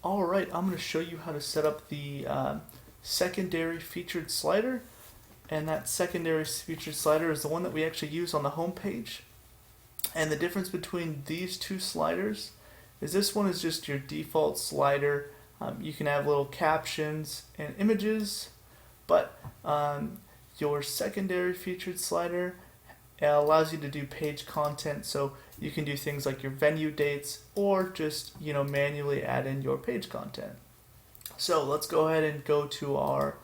Alright, I'm going to show you how to set up the secondary featured slider, and that secondary featured slider is the one that we actually use on the home page. And the difference between these two sliders is this one is just your default slider. You can have little captions and images, but your secondary featured slider allows you to do page content, so you can do things like your venue dates or just manually add in your page content. So let's go ahead and go to our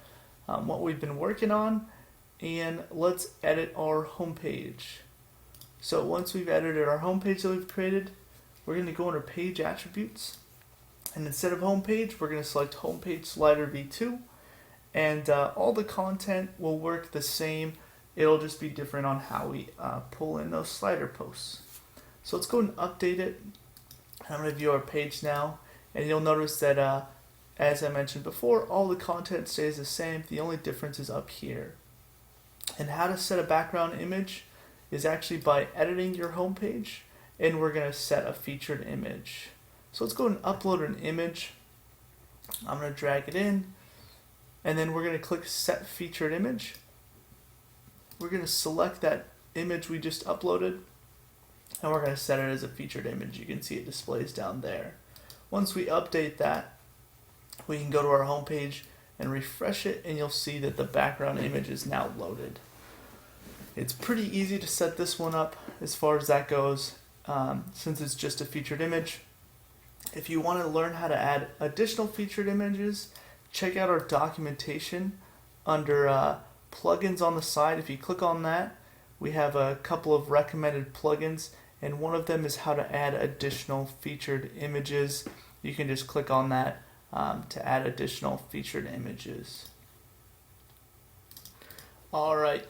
what we've been working on, and let's edit our home page. So once we've edited our home page that we've created, we're going to go under page attributes, and instead of home page, we're going to select home page slider v2, and all the content will work the same. It'll just be different on how we pull in those slider posts. So let's go and update it. I'm going to view our page now, and you'll notice that as I mentioned before, all the content stays the same. The only difference is up here. And how to set a background image is actually by editing your home page, and we're going to set a featured image. So let's go and upload an image. I'm going to drag it in, and then we're going to click set featured image. We're going to select that image we just uploaded, and we're going to set it as a featured image. You can see it displays down there. Once we update that, we can go to our home page and refresh it, and you'll see that the background image is now loaded. It's pretty easy to set this one up as far as that goes, since it's just a featured image. If you want to learn how to add additional featured images, check out our documentation under plugins on the side. If you click on that, we have a couple of recommended plugins, and one of them is how to add additional featured images. You can just click on that to add additional featured images. Alright,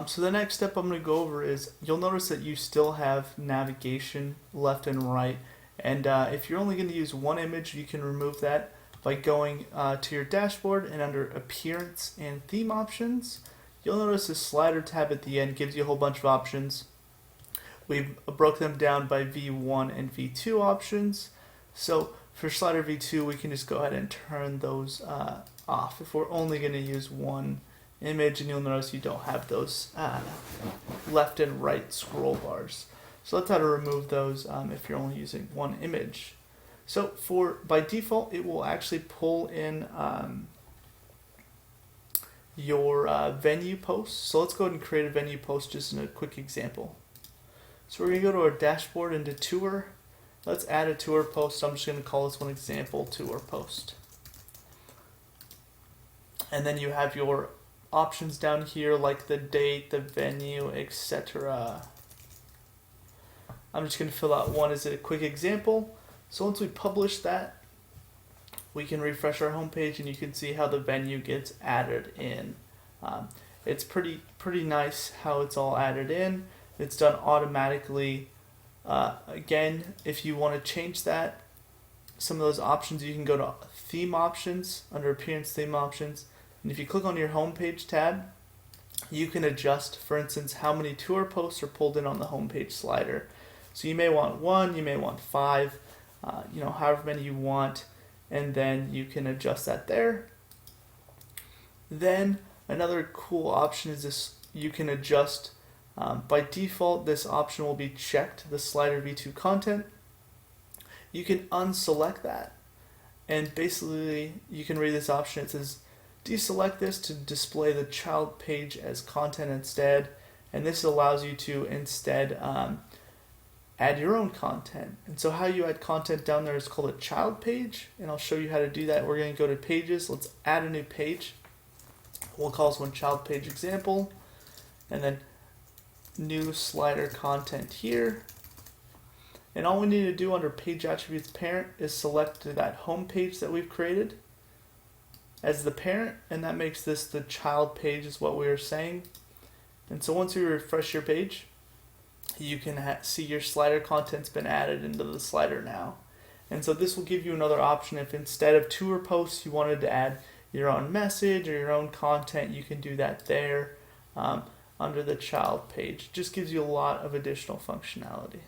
so the next step I'm going to go over is, you'll notice that you still have navigation left and right, and if you're only going to use one image, you can remove that by going to your dashboard, and under appearance and theme options, you'll notice the slider tab at the end gives you a whole bunch of options. We've broke them down by V1 and V2 options. So for slider V2, we can just go ahead and turn those off if we're only going to use one image, and you'll notice you don't have those left and right scroll bars. So let's how to remove those if you're only using one image. So by default, it will actually pull in your venue post. So let's go ahead and create a venue post just in a quick example. So we're going to go to our dashboard into tour. Let's add a tour post. I'm just going to call this one example tour post. And then you have your options down here like the date, the venue, etc. I'm just going to fill out one as a quick example. So once we publish that, we can refresh our home page, and you can see how the venue gets added in. It's pretty nice how it's all added in. It's done automatically. Again, if you want to change that, some of those options, you can go to theme options under appearance theme options, and if you click on your home page tab, you can adjust, for instance, how many tour posts are pulled in on the home page slider. So you may want 1, you may want 5, however many you want, and then you can adjust that there. Then another cool option is this: you can adjust, by default this option will be checked, the slider v2 content. You can unselect that, and basically you can read this option. It says deselect this to display the child page as content instead, and this allows you to instead add your own content. And so how you add content down there is called a child page, and I'll show you how to do that. We're going to go to pages. Let's add a new page. We'll call this one child page example, and then new slider content here. And all we need to do under page attributes parent is select that home page that we've created as the parent, and that makes this the child page is what we were saying. And so once we refresh your page, you can see your slider content's been added into the slider now. And so this will give you another option. If instead of tour posts you wanted to add your own message or your own content, you can do that there under the child page. Just gives you a lot of additional functionality.